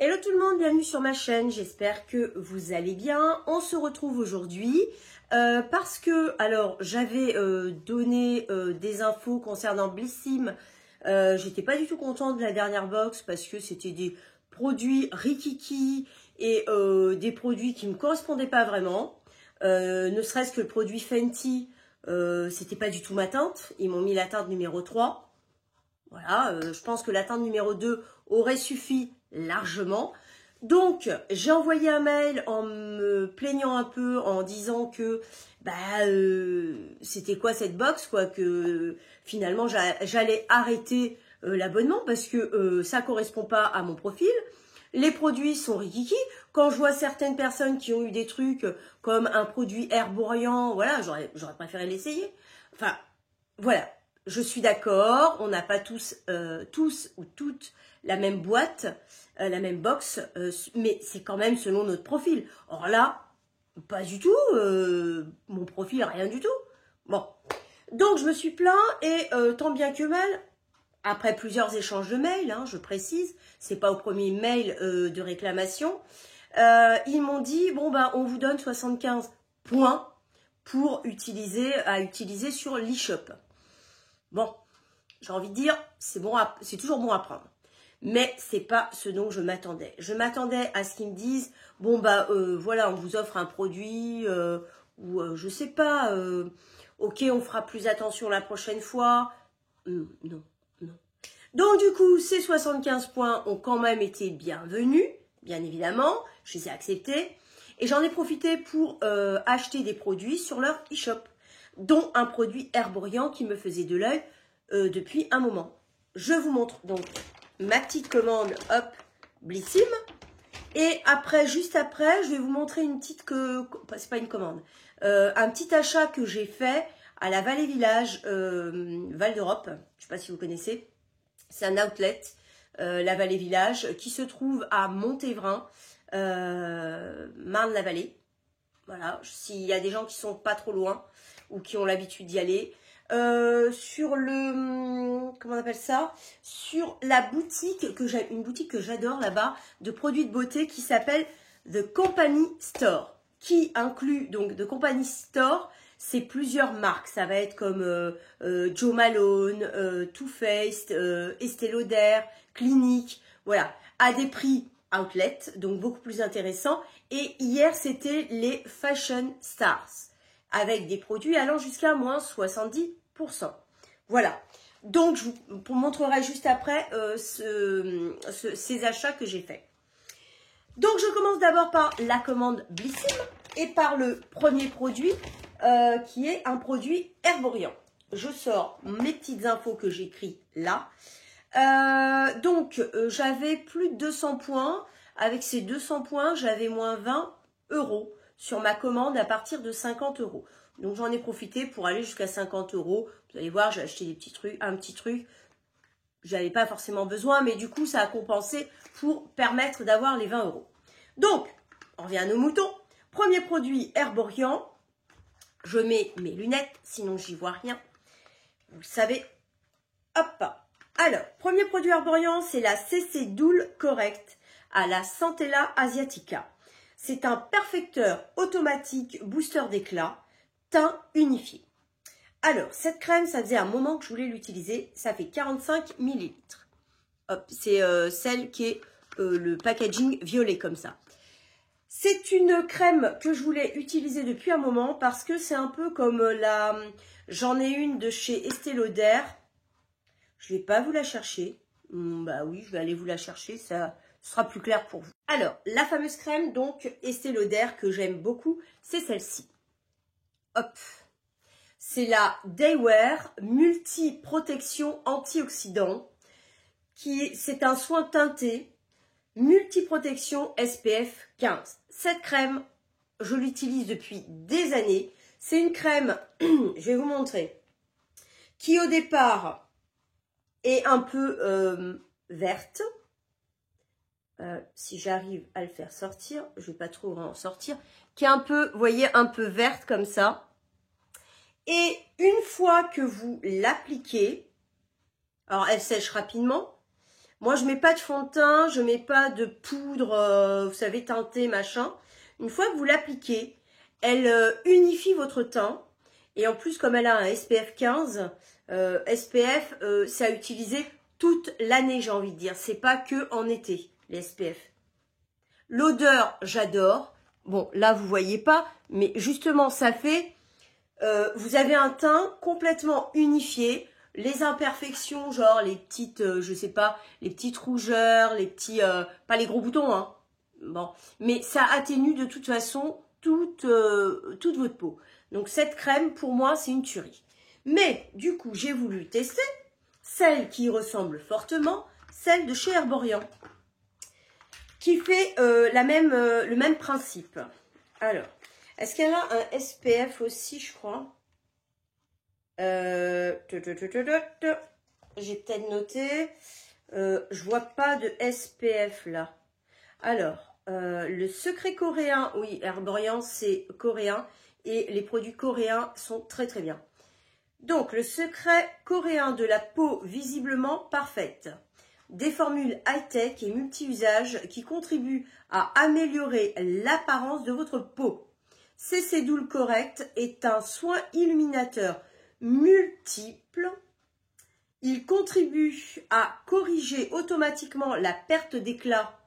Hello tout le monde, bienvenue sur ma chaîne, j'espère que vous allez bien. On se retrouve aujourd'hui parce que, alors j'avais donné des infos concernant Blissim. J'étais pas du tout contente de la dernière box parce que c'était des produits rikiki et des produits qui me correspondaient pas vraiment. Ne serait-ce que le produit Fenty, c'était pas du tout ma teinte. Ils m'ont mis la teinte numéro 3. Voilà, je pense que la teinte numéro 2 aurait suffi largement. Donc, j'ai envoyé un mail en me plaignant un peu, en disant que c'était quoi cette box, quoi, que finalement j'allais arrêter l'abonnement parce que ça correspond pas à mon profil. Les produits sont rikiki. Quand je vois certaines personnes qui ont eu des trucs comme un produit herborian, voilà, j'aurais préféré l'essayer. Enfin, voilà. Je suis d'accord, on n'a pas tous ou toutes la même boîte, la même box, mais c'est quand même selon notre profil. Or là, pas du tout, mon profil, rien du tout. Bon, donc je me suis plaint et tant bien que mal, après plusieurs échanges de mails, hein, je précise, c'est pas au premier mail de réclamation, ils m'ont dit, bon ben on vous donne 75 points pour utiliser sur l'e-shop. Bon, j'ai envie de dire, c'est toujours bon à prendre. Mais c'est pas ce dont je m'attendais. Je m'attendais à ce qu'ils me disent, bon bah voilà, on vous offre un produit, ou je sais pas, ok, on fera plus attention la prochaine fois. Non, non. Donc du coup, ces 75 points ont quand même été bienvenus, bien évidemment, je les ai acceptés. Et j'en ai profité pour acheter des produits sur leur e-shop, dont un produit herborian qui me faisait de l'œil depuis un moment. Je vous montre donc ma petite commande, hop, Blissim. Et après, juste après, je vais vous montrer une petite c'est pas une commande, un petit achat que j'ai fait à la Vallée Village, Val d'Europe. Je sais pas si vous connaissez. C'est un outlet, la Vallée Village, qui se trouve à Montévrain, Marne-la-Vallée. Voilà, s'il y a des gens qui sont pas trop loin ou qui ont l'habitude d'y aller. Sur le, comment on appelle ça, sur la boutique une boutique que j'adore là-bas, de produits de beauté qui s'appelle The Company Store, qui inclut donc The Company Store, c'est plusieurs marques. Ça va être comme Jo Malone, Too Faced, Estée Lauder, Clinique, voilà, à des prix outlet, donc beaucoup plus intéressant. Et hier, c'était les Fashion Stars, avec des produits allant jusqu'à moins 70%. Voilà. Donc, je vous montrerai juste après ces achats que j'ai faits. Donc, je commence d'abord par la commande Blissim et par le premier produit qui est un produit herborian. Je sors mes petites infos que j'écris là. Donc, j'avais plus de 200 points. Avec ces 200 points, j'avais moins 20 € sur ma commande à partir de 50 €. Donc, j'en ai profité pour aller jusqu'à 50 €. Vous allez voir, j'ai acheté des petits trucs, un petit truc. J'avais pas forcément besoin, mais du coup, ça a compensé pour permettre d'avoir les 20 €. Donc, on revient à nos moutons. Premier produit herborian. Je mets mes lunettes, sinon j'y vois rien. Vous le savez. Hop. Alors, premier produit herborian, c'est la CC Doule Correct à la Centella Asiatica. C'est un perfecteur automatique booster d'éclat, teint unifié. Alors, cette crème, ça faisait un moment que je voulais l'utiliser. Ça fait 45 ml. Hop, c'est celle qui est le packaging violet comme ça. C'est une crème que je voulais utiliser depuis un moment parce que c'est un peu comme la... J'en ai une de chez Estée Lauder. Je ne vais pas vous la chercher. Bah oui, je vais aller vous la chercher, ça sera plus clair pour vous. Alors, la fameuse crème, donc, Estée Lauder, que j'aime beaucoup, c'est celle-ci. Hop. C'est la Daywear Multi-Protection Antioxydant. C'est un soin teinté, multi-protection SPF 15. Cette crème, je l'utilise depuis des années. C'est une crème, je vais vous montrer, qui au départ est un peu verte. Si j'arrive à le faire sortir, je ne vais pas trop en sortir, qui est un peu, vous voyez, un peu verte comme ça. Et une fois que vous l'appliquez, alors elle sèche rapidement, Moi, je mets pas de fond de teint, je mets pas de poudre, vous savez, teintée, machin. Une fois que vous l'appliquez, elle unifie votre teint. Et en plus, comme elle a un SPF 15, SPF, c'est à utiliser toute l'année, j'ai envie de dire. C'est pas que en été, les SPF. L'odeur, j'adore. Bon, là, vous voyez pas, mais justement, ça fait... vous avez un teint complètement unifié. Les imperfections, genre les petites, je sais pas, les petites rougeurs, les petits... pas les gros boutons, hein. Bon, mais ça atténue de toute façon toute votre peau. Donc cette crème, pour moi, c'est une tuerie. Mais, du coup, j'ai voulu tester celle qui ressemble fortement, celle de chez Herborian, qui fait le même principe. Alors, est-ce qu'elle a un SPF aussi, je crois? J'ai peut-être noté. Je vois pas de SPF là. Alors, le secret coréen, oui, Herborian, c'est coréen. Et les produits coréens sont très très bien. Donc, le secret coréen de la peau visiblement parfaite. Des formules high-tech et multi-usages qui contribuent à améliorer l'apparence de votre peau. CC Doule Correct est un soin illuminateur multiple. Il contribue à corriger automatiquement la perte d'éclat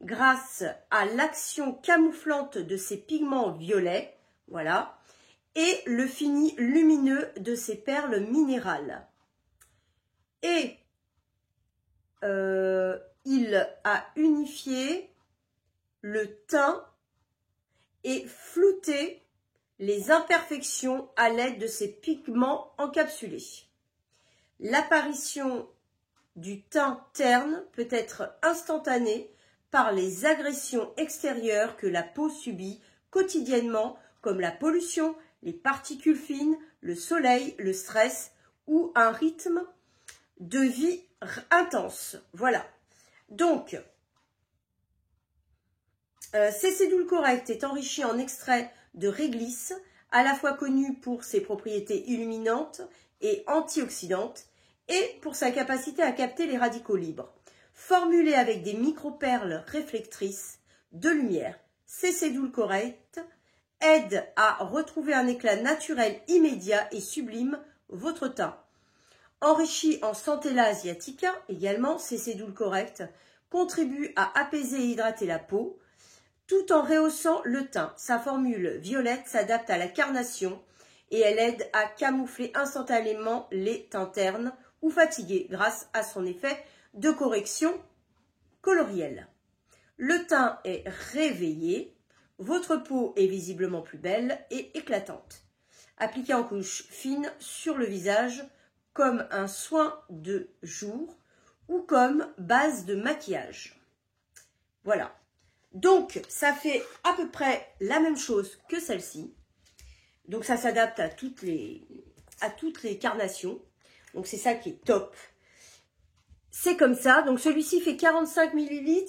grâce à l'action camouflante de ses pigments violets. Voilà. Et le fini lumineux de ses perles minérales. Et il a unifié le teint et flouté les imperfections à l'aide de ses pigments encapsulés. L'apparition du teint terne peut être instantanée par les agressions extérieures que la peau subit quotidiennement, comme la pollution, les particules fines, le soleil, le stress ou un rythme de vie intense. Voilà. Donc, CC Doule Correct est enrichi en extrait de réglisse, à la fois connu pour ses propriétés illuminantes et antioxydantes, et pour sa capacité à capter les radicaux libres. Formulé avec des micro-perles réflectrices de lumière, CC Doule Correct aide à retrouver un éclat naturel immédiat et sublime votre teint. Enrichi en Centella asiatica, également, CC Doule Correct contribue à apaiser et hydrater la peau, tout en rehaussant le teint. Sa formule violette s'adapte à la carnation et elle aide à camoufler instantanément les teints ternes ou fatigués grâce à son effet de correction colorielle. Le teint est réveillé, votre peau est visiblement plus belle et éclatante. Appliqué en couche fine sur le visage comme un soin de jour ou comme base de maquillage. Voilà. Donc, ça fait à peu près la même chose que celle-ci. Donc, ça s'adapte à toutes les carnations. Donc, c'est ça qui est top. C'est comme ça. Donc, celui-ci fait 45 ml.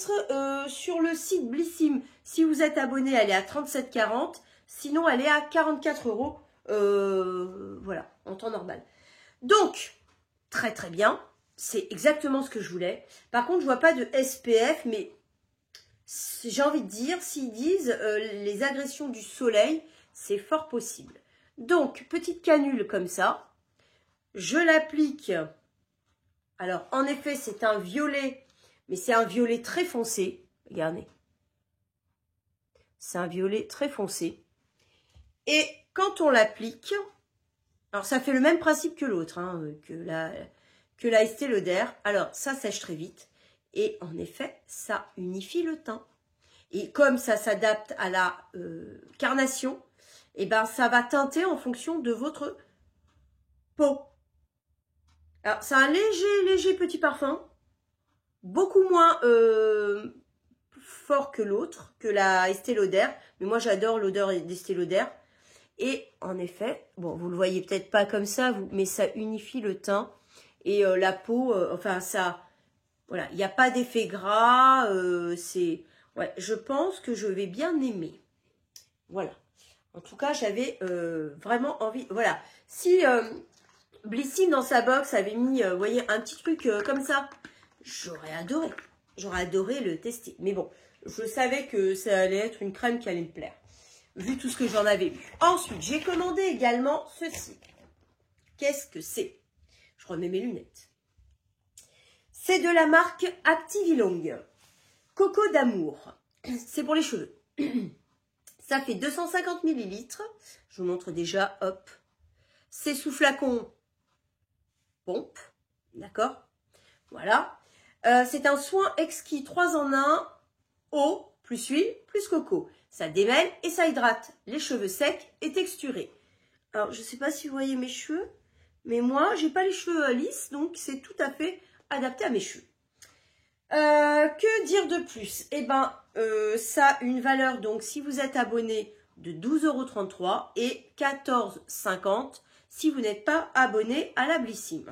Sur le site Blissim, si vous êtes abonné, elle est à 37,40 €. Sinon, elle est à 44 €. Voilà, en temps normal. Donc, très très bien. C'est exactement ce que je voulais. Par contre, je vois pas de SPF, mais j'ai envie de dire, s'ils disent les agressions du soleil, c'est fort possible. Donc, petite canule comme ça. Je l'applique. Alors, en effet, c'est un violet, mais c'est un violet très foncé. Regardez. C'est un violet très foncé. Et quand on l'applique, alors ça fait le même principe que l'autre, hein, que la Estée Lauder. Alors, ça sèche très vite. Et en effet, ça unifie le teint. Et comme ça s'adapte à la carnation, et ben ça va teinter en fonction de votre peau. Alors, c'est un léger petit parfum. Beaucoup moins fort que l'autre, que la Estée Lauder. Mais moi, j'adore l'odeur d'Estée Lauder. Et en effet, bon, vous le voyez peut-être pas comme ça, mais ça unifie le teint. Et la peau, enfin, ça... Voilà, il n'y a pas d'effet gras. C'est... Ouais, je pense que je vais bien aimer. Voilà. En tout cas, j'avais vraiment envie... Voilà. Si Blissim, dans sa box, avait mis, vous voyez, un petit truc comme ça, j'aurais adoré. J'aurais adoré le tester. Mais bon, je savais que ça allait être une crème qui allait me plaire, vu tout ce que j'en avais vu. Ensuite, j'ai commandé également ceci. Qu'est-ce que c'est? Je remets mes lunettes. C'est de la marque Activilong. Coco d'amour. C'est pour les cheveux. Ça fait 250 ml. Je vous montre déjà, hop. C'est sous flacon pompe. D'accord? Voilà. C'est un soin exquis 3 en 1. Eau, plus huile, plus coco. Ça démêle et ça hydrate les cheveux secs et texturés. Alors, je ne sais pas si vous voyez mes cheveux, mais moi, j'ai pas les cheveux lisses, donc c'est tout à fait adapté à mes cheveux. Que dire de plus? Eh ben, ça a une valeur, donc si vous êtes abonné, de 12,33 € et 14,50 € si vous n'êtes pas abonné à la Blissim.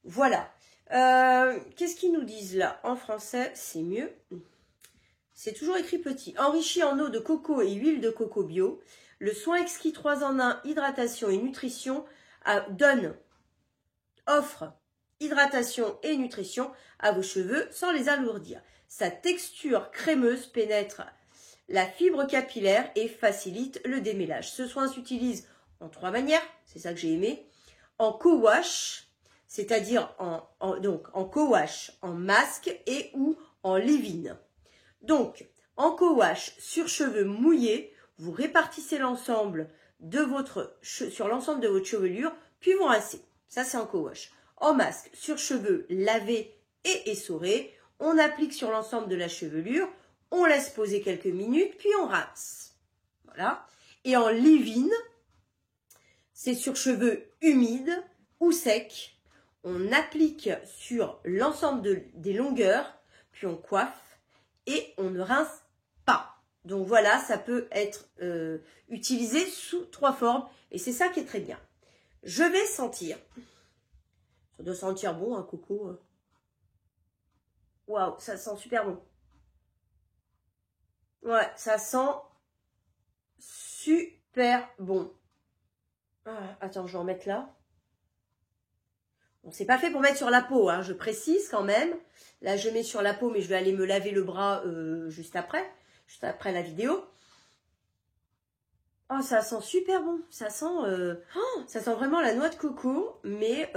Voilà. Qu'est-ce qu'ils nous disent là? En français, c'est mieux. C'est toujours écrit petit. Enrichi en eau de coco et huile de coco bio, le soin exquis 3 en 1, hydratation et nutrition, offre hydratation et nutrition à vos cheveux sans les alourdir. Sa texture crémeuse pénètre la fibre capillaire et facilite le démêlage. Ce soin s'utilise en 3 manières, c'est ça que j'ai aimé. En co-wash, c'est-à-dire en co-wash, en masque et ou en leave-in. Donc, en co-wash sur cheveux mouillés, vous répartissez l'ensemble sur l'ensemble de votre chevelure, puis vous rincez. Ça, c'est en co-wash. En masque sur cheveux lavés et essorés, on applique sur l'ensemble de la chevelure, on laisse poser quelques minutes, puis on rince. Voilà. Et en leave-in, c'est sur cheveux humides ou secs. On applique sur l'ensemble des longueurs, puis on coiffe et on ne rince pas. Donc voilà, ça peut être utilisé sous 3 formes et c'est ça qui est très bien. Je vais sentir. Ça doit sentir bon, un coco. Waouh, ça sent super bon. Ouais, ça sent super bon. Ah, attends, je vais en mettre là. Bon, c'est pas fait pour mettre sur la peau, hein, je précise quand même. Là, je mets sur la peau, mais je vais aller me laver le bras juste après la vidéo. Oh, ça sent super bon. Ça sent vraiment la noix de coco, mais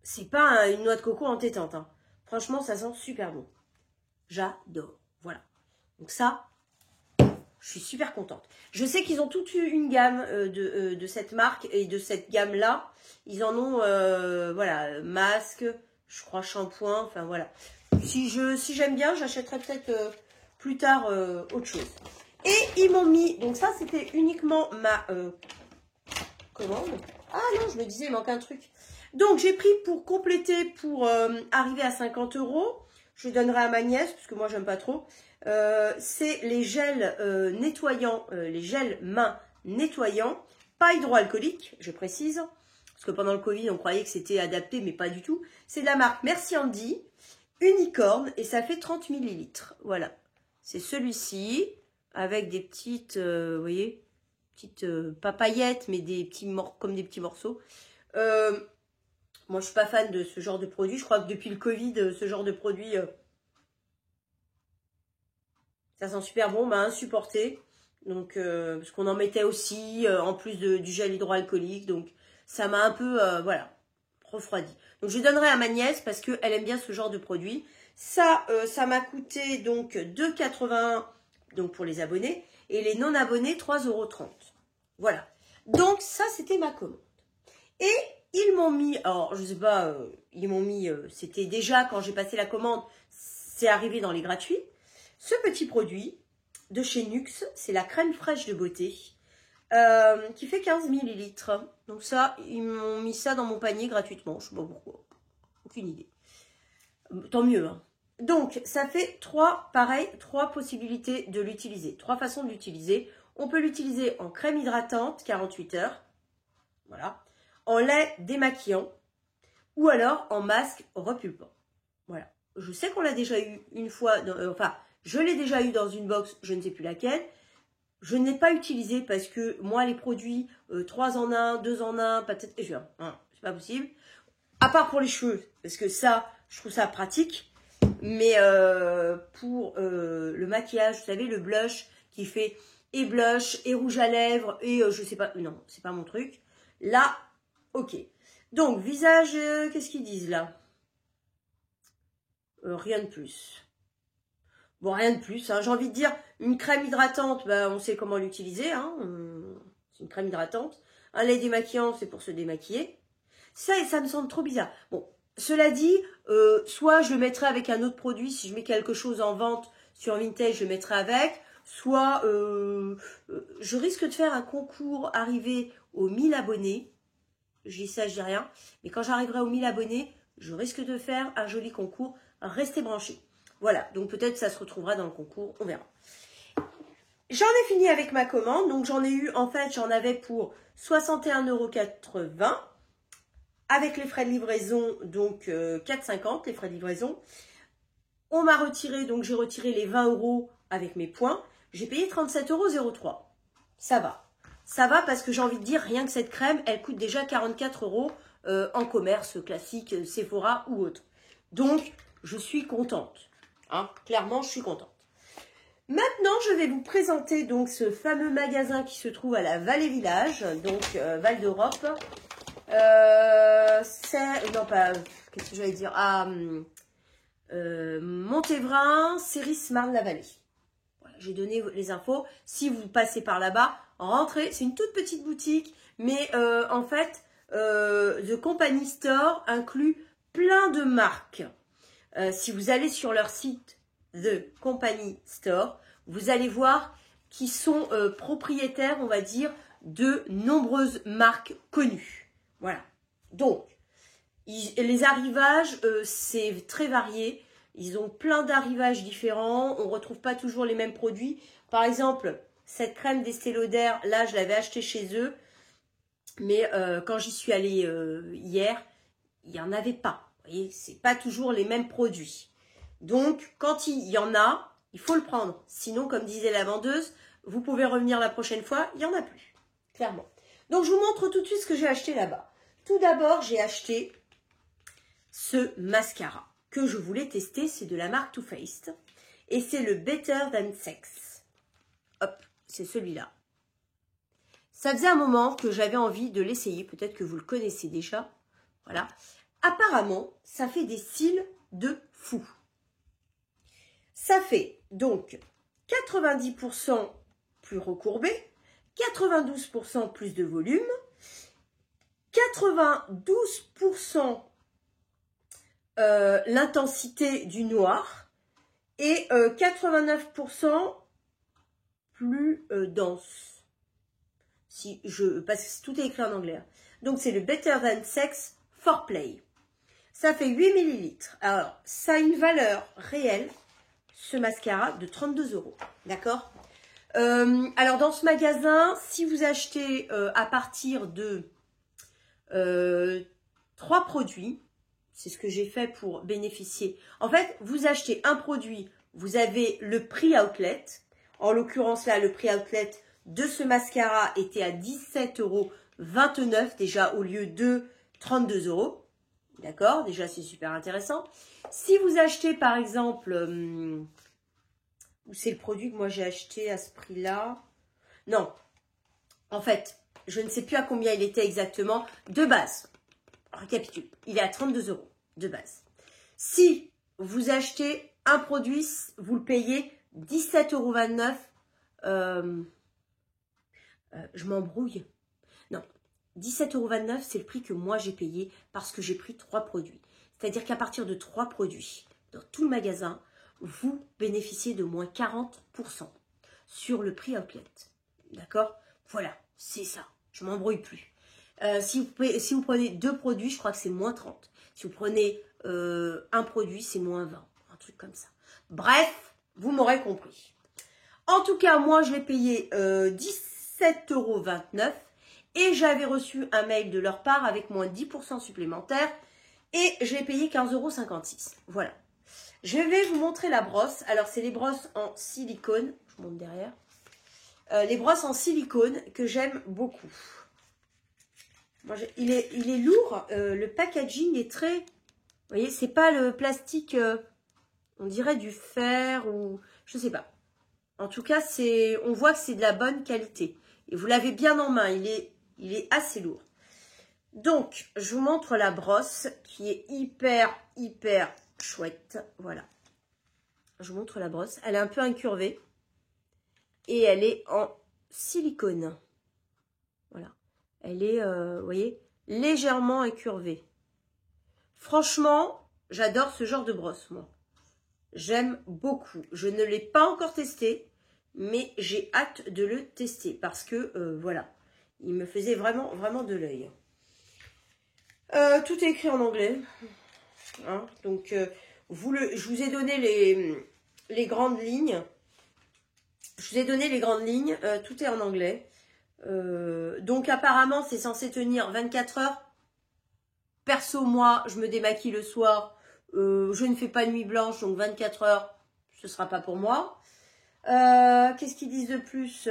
c'est pas une noix de coco entêtante. Hein. Franchement, ça sent super bon. J'adore. Voilà. Donc ça, je suis super contente. Je sais qu'ils ont toute une gamme de cette marque et de cette gamme-là. Ils en ont, voilà, masque, je crois shampoing, enfin voilà. Si j'aime bien, j'achèterai peut-être plus tard autre chose. Et ils m'ont mis, donc ça c'était uniquement ma commande. Ah non, je me disais, il manque un truc. Donc j'ai pris pour compléter, pour arriver à 50 €. Je donnerai à ma nièce, parce que moi j'aime pas trop. C'est les gels nettoyants, les gels mains nettoyants, pas hydroalcooliques, je précise. Parce que pendant le Covid, on croyait que c'était adapté, mais pas du tout. C'est de la marque Merci Andy, Unicorn, et ça fait 30 ml. Voilà. C'est celui-ci, avec des petites, vous voyez, petites pas paillettes, mais comme des petits morceaux. Moi, je suis pas fan de ce genre de produit. Je crois que depuis le Covid, ce genre de produit, ça sent super bon, m'a insupporté. Donc, parce qu'on en mettait aussi, en plus du gel hydroalcoolique. Donc, ça m'a un peu, voilà, refroidi. Donc, je donnerai à ma nièce parce qu'elle aime bien ce genre de produit. Ça, ça m'a coûté donc 2,81 € donc pour les abonnés. Et les non-abonnés, 3,30 €. Voilà. Donc, ça, c'était ma commande. Et ils m'ont mis, alors, je sais pas, ils m'ont mis, c'était déjà quand j'ai passé la commande, c'est arrivé dans les gratuits. Ce petit produit de chez Nuxe, c'est la crème fraîche de beauté qui fait 15 ml. Donc ça, ils m'ont mis ça dans mon panier gratuitement. Je sais pas pourquoi. Aucune idée. Tant mieux. Hein. Donc, ça fait trois possibilités de l'utiliser. 3 façons de l'utiliser. On peut l'utiliser en crème hydratante, 48 heures. Voilà. En lait démaquillant. Ou alors en masque repulpant. Voilà. Je sais qu'on l'a déjà eu une fois, enfin, je l'ai déjà eu dans une box, je ne sais plus laquelle. Je n'ai pas utilisé parce que moi, les produits 3 en 1, 2 en 1, peut-être, c'est pas possible. À part pour les cheveux, parce que ça, je trouve ça pratique. Mais pour le maquillage, vous savez, le blush qui fait et blush, et rouge à lèvres, et je sais pas, non, c'est pas mon truc. Là, ok. Donc, visage, qu'est-ce qu'ils disent là? Rien de plus. Bon, rien de plus. Hein. J'ai envie de dire, une crème hydratante, bah, on sait comment l'utiliser. Hein. C'est une crème hydratante. Un lait démaquillant, c'est pour se démaquiller. Ça me semble trop bizarre. Bon, cela dit, soit je le mettrai avec un autre produit. Si je mets quelque chose en vente sur Vinted, je le mettrai avec. Soit je risque de faire un concours arrivé aux 1000 abonnés. Je dis ça, je dis rien. Mais quand j'arriverai aux 1000 abonnés, je risque de faire un joli concours. Restez branchés. Voilà, donc peut-être ça se retrouvera dans le concours, on verra. J'en ai fini avec ma commande. Donc j'en ai eu, en fait, j'en avais pour 61,80 € avec les frais de livraison, donc 4,50 € les frais de livraison. On m'a retiré, donc j'ai retiré les 20 € avec mes points. J'ai payé 37,03 €. Ça va. Ça va parce que j'ai envie de dire, rien que cette crème, elle coûte déjà 44 € en commerce classique, Sephora ou autre. Donc, je suis contente. Hein, clairement, je suis contente. Maintenant, je vais vous présenter donc ce fameux magasin qui se trouve à la Vallée Village, donc Val d'Europe. C'est, non pas, qu'est-ce que j'allais dire, Montévrain, Céris-Marne-la-Vallée. Voilà, j'ai donné les infos. Si vous passez par là-bas, rentrez. C'est une toute petite boutique, mais en fait, The Company Store inclut plein de marques. Si vous allez sur leur site The Company Store, vous allez voir qu'ils sont propriétaires, on va dire, de nombreuses marques connues. Voilà. Donc, les arrivages, c'est très varié. Ils ont plein d'arrivages différents. On ne retrouve pas toujours les mêmes produits. Par exemple, cette crème d'Estée Lauder, là, je l'avais achetée chez eux. Mais quand j'y suis allée hier, il n'y en avait pas. Vous voyez, ce n'est pas toujours les mêmes produits. Donc, quand il y en a, il faut le prendre. Sinon, comme disait la vendeuse, vous pouvez revenir la prochaine fois, il n'y en a plus. Clairement. Donc, je vous montre tout de suite ce que j'ai acheté là-bas. Tout d'abord, j'ai acheté ce mascara que je voulais tester. C'est de la marque Too Faced. Et c'est le Better Than Sex. Hop, c'est celui-là. Ça faisait un moment que j'avais envie de l'essayer. Peut-être que vous le connaissez déjà. Voilà. Apparemment, ça fait des cils de fou. Ça fait donc 90% plus recourbé, 92% plus de volume, 92% l'intensité du noir et 89% plus dense. Parce que tout est écrit en anglais. Donc c'est le Better Than Sex Foreplay. Ça fait 8 ml. Alors, ça a une valeur réelle, ce mascara, de 32 €. D'accord? Alors, dans ce magasin, si vous achetez à partir de 3 produits, c'est ce que j'ai fait pour bénéficier. En fait, vous achetez un produit, vous avez le prix outlet. En l'occurrence, là, le prix outlet de ce mascara était à 17,29 € déjà au lieu de 32 €. D'accord, déjà c'est super intéressant. Si vous achetez par exemple, c'est le produit que moi j'ai acheté à ce prix-là. Non, en fait, je ne sais plus à combien il était exactement. De base, récapitule, il est à 32 € de base. Si vous achetez un produit, vous le payez 17,29 €. Je m'embrouille. Non. 17,29 €, c'est le prix que moi j'ai payé parce que j'ai pris 3 produits. C'est-à-dire qu'à partir de 3 produits, dans tout le magasin, vous bénéficiez de moins 40% sur le prix outlet. D'accord? Voilà, c'est ça. Je ne m'embrouille plus. Si vous prenez 2 produits, je crois que c'est moins 30. Si vous prenez un produit, c'est moins 20. Un truc comme ça. Bref, vous m'aurez compris. En tout cas, moi, je l'ai payé 17,29 € et j'avais reçu un mail de leur part avec moins 10% supplémentaire et je l'ai payé 15,56 €. Voilà. Je vais vous montrer la brosse. Alors, c'est les brosses en silicone. Je vous montre derrière. Les brosses en silicone que j'aime beaucoup. Moi, il est lourd. Le packaging est très... Vous voyez, c'est pas le plastique, on dirait du fer ou... Je sais pas. En tout cas, on voit que c'est de la bonne qualité. Et vous l'avez bien en main. Il est assez lourd. Donc, je vous montre la brosse qui est hyper chouette. Voilà. Je vous montre la brosse. Elle est un peu incurvée. Et elle est en silicone. Voilà. Elle est, vous voyez, légèrement incurvée. Franchement, j'adore ce genre de brosse, moi. J'aime beaucoup. Je ne l'ai pas encore testé, mais j'ai hâte de le tester parce que, voilà, il me faisait vraiment de l'œil. Tout est écrit en anglais. Hein, donc, je vous ai donné les grandes lignes. Je vous ai donné les grandes lignes. Tout est en anglais. Donc, apparemment, c'est censé tenir 24 heures. Perso, moi, je me démaquille le soir. Je ne fais pas nuit blanche, donc 24 heures, ce ne sera pas pour moi. Qu'est-ce qu'ils disent de plus?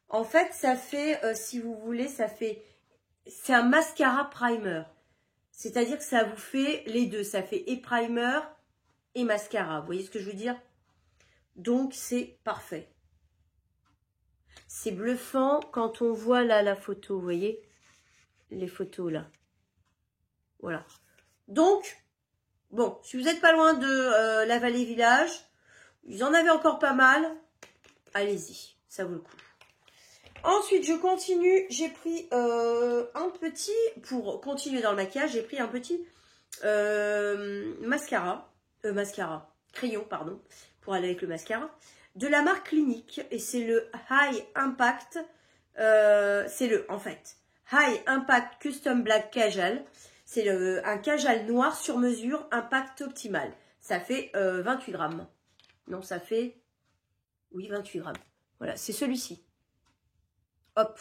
En fait, ça fait, si vous voulez, c'est un mascara primer. C'est-à-dire que ça vous fait les deux. Ça fait et primer et mascara. Vous voyez ce que je veux dire? Donc, c'est parfait. C'est bluffant quand on voit là la photo, vous voyez? Les photos là. Voilà. Donc, bon, si vous n'êtes pas loin de la Vallée Village, ils en avaient encore pas mal. Allez-y, ça vaut le coup. Ensuite, je continue. J'ai pris un petit, pour continuer dans le maquillage, j'ai pris un petit crayon, pardon, pour aller avec le mascara, de la marque Clinique. Et c'est le High Impact, en fait, High Impact Custom Black Cajal. C'est un cajal noir sur mesure, impact optimal. Ça fait 28 grammes. Non, ça fait... Oui, 28 grammes. Voilà, c'est celui-ci. Hop.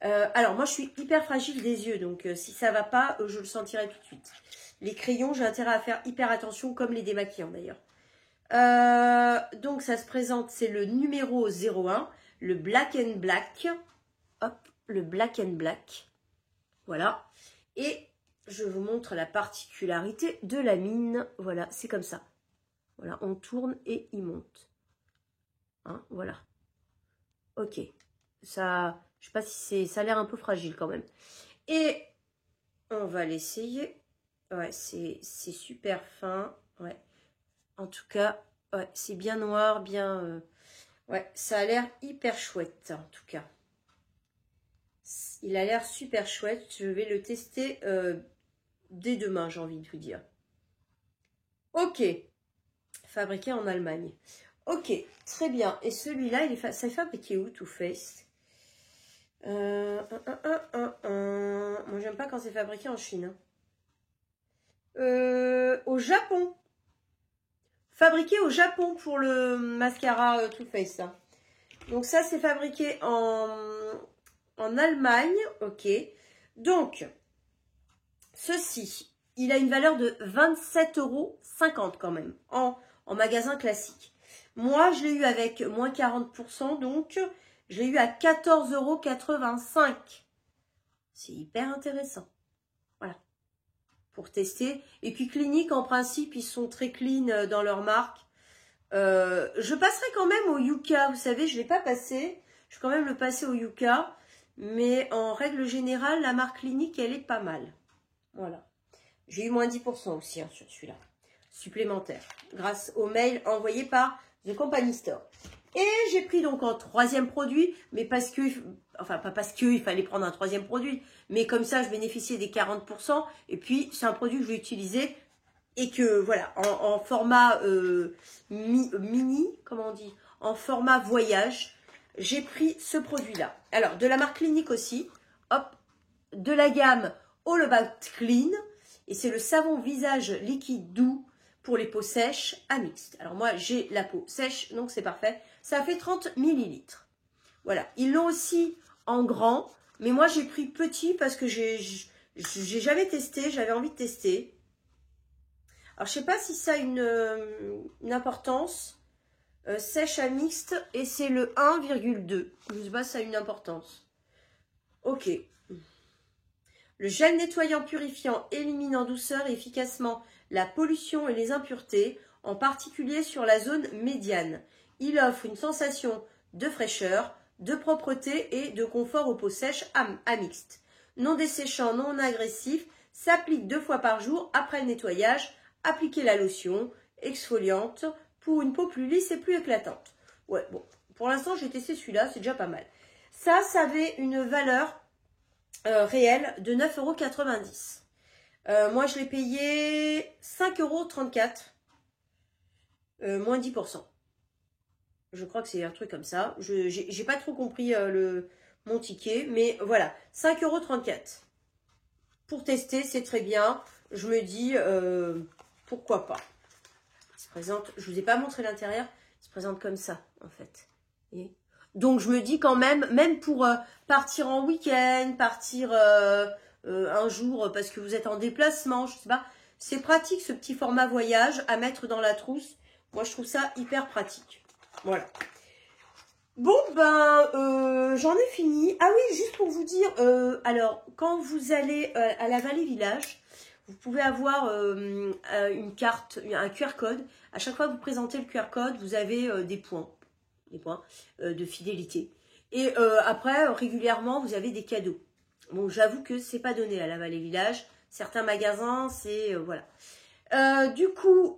Alors, moi, je suis hyper fragile des yeux. Donc, si ça ne va pas, je le sentirai tout de suite. Les crayons, j'ai intérêt à faire hyper attention, comme les démaquillants d'ailleurs. Donc, ça se présente, c'est le numéro 01, le Black and Black. Hop, le Black and Black. Voilà. Et... je vous montre la particularité de la mine. Voilà, c'est comme ça. Voilà, on tourne et il monte. Hein, voilà. Ok. Ça, je sais pas si ça a l'air un peu fragile quand même. Et on va l'essayer. Ouais, c'est super fin. Ouais. En tout cas, ouais, c'est bien noir, bien... ouais, ça a l'air hyper chouette en tout cas. Il a l'air super chouette. Je vais le tester... dès demain, j'ai envie de vous dire. Ok. Fabriqué en Allemagne. Ok, très bien. Et celui-là, ça est fabriqué où, Too Faced? Moi, j'aime pas quand c'est fabriqué en Chine. Au Japon. Fabriqué au Japon pour le mascara Too Faced. Hein. Donc ça, c'est fabriqué en Allemagne. Ok. Donc... ceci, il a une valeur de 27,50 € quand même, en magasin classique. Moi, je l'ai eu avec moins 40%, donc je l'ai eu à 14,85 €. C'est hyper intéressant. Voilà, pour tester. Et puis Clinique, en principe, ils sont très clean dans leur marque. Je passerai quand même au Yuka, vous savez, je ne l'ai pas passé. Je vais quand même le passer au Yuka. Mais en règle générale, la marque Clinique, elle est pas mal. Voilà. J'ai eu moins 10% aussi hein, sur celui-là. Supplémentaire. Grâce au mail envoyé par The Company Store. Et j'ai pris donc un troisième produit. Mais parce que... enfin, pas parce qu'il fallait prendre un troisième produit. Mais comme ça, je bénéficiais des 40%. Et puis, c'est un produit que je vais utiliser. Et que, voilà, en format mini, comment on dit? En format voyage. J'ai pris ce produit-là. Alors, de la marque Clinique aussi. Hop. De la gamme... All About Clean, et c'est le savon visage liquide doux pour les peaux sèches à mixte. Alors moi j'ai la peau sèche, donc c'est parfait. Ça fait 30 ml. Voilà, ils l'ont aussi en grand, mais moi j'ai pris petit parce que j'ai jamais testé, j'avais envie de tester. Alors je sais pas si ça a une importance. Sèche à mixte, et c'est le 1,2. Je sais pas si ça a une importance. Ok. Le gel nettoyant purifiant élimine en douceur et efficacement la pollution et les impuretés, en particulier sur la zone médiane. Il offre une sensation de fraîcheur, de propreté et de confort aux peaux sèches à mixte. Non desséchant, non agressif, s'applique 2 fois par jour après le nettoyage. Appliquez la lotion exfoliante pour une peau plus lisse et plus éclatante. Ouais, bon, pour l'instant, j'ai testé celui-là, c'est déjà pas mal. Ça avait une valeur réelle de 9,90 €. Moi, je l'ai payé 5,34 €, moins 10%. Je crois que c'est un truc comme ça. J'ai pas trop compris mon ticket, mais voilà, 5,34 € pour tester, c'est très bien. Je me dis, pourquoi pas. Il se présente, je vous ai pas montré l'intérieur, il se présente comme ça, en fait. Et donc, je me dis quand même pour partir en week-end, partir un jour parce que vous êtes en déplacement, je sais pas, c'est pratique ce petit format voyage à mettre dans la trousse. Moi, je trouve ça hyper pratique. Voilà. Bon, ben, j'en ai fini. Ah oui, juste pour vous dire, alors, quand vous allez à la Vallée Village, vous pouvez avoir une carte, un QR code. À chaque fois que vous présentez le QR code, vous avez des points de fidélité. Et après, régulièrement, vous avez des cadeaux. Bon, j'avoue que c'est pas donné à la Vallée Village. Certains magasins, c'est... voilà. Du coup,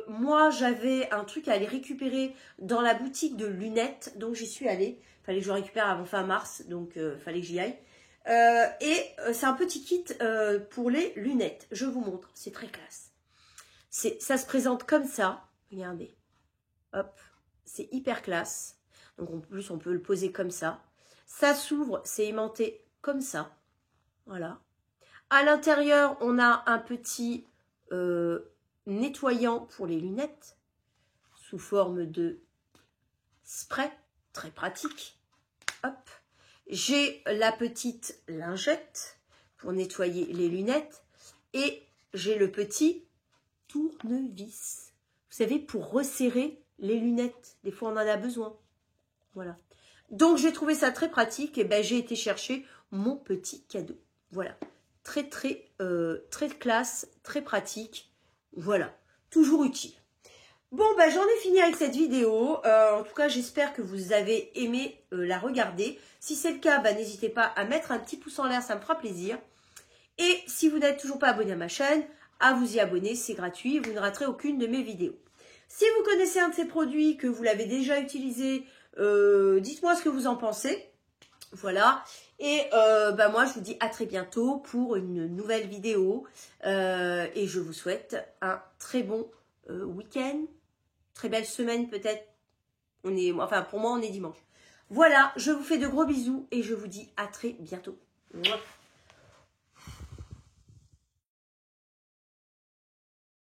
moi, j'avais un truc à aller récupérer dans la boutique de lunettes. Donc, j'y suis allée. Il fallait que je le récupère avant fin mars. Donc, il fallait que j'y aille. C'est un petit kit pour les lunettes. Je vous montre. C'est très classe. Ça se présente comme ça. Regardez. Hop. C'est hyper classe. Donc, en plus, on peut le poser comme ça. Ça s'ouvre. C'est aimanté comme ça. Voilà. À l'intérieur, on a un petit... nettoyant pour les lunettes sous forme de spray, très pratique. Hop, j'ai la petite lingette pour nettoyer les lunettes et j'ai le petit tournevis, vous savez, pour resserrer les lunettes. Des fois on en a besoin. Voilà, donc j'ai trouvé ça très pratique et ben j'ai été chercher mon petit cadeau. Voilà, très classe, très pratique. Voilà, toujours utile. Bon, ben j'en ai fini avec cette vidéo. En tout cas, j'espère que vous avez aimé la regarder. Si c'est le cas, ben, n'hésitez pas à mettre un petit pouce en l'air, ça me fera plaisir. Et si vous n'êtes toujours pas abonné à ma chaîne, à vous y abonner, c'est gratuit. Vous ne raterez aucune de mes vidéos. Si vous connaissez un de ces produits, que vous l'avez déjà utilisé, dites-moi ce que vous en pensez. Voilà, et bah moi je vous dis à très bientôt pour une nouvelle vidéo et je vous souhaite un très bon week-end, très belle semaine peut-être, enfin pour moi on est dimanche. Voilà, je vous fais de gros bisous et je vous dis à très bientôt. Mouah.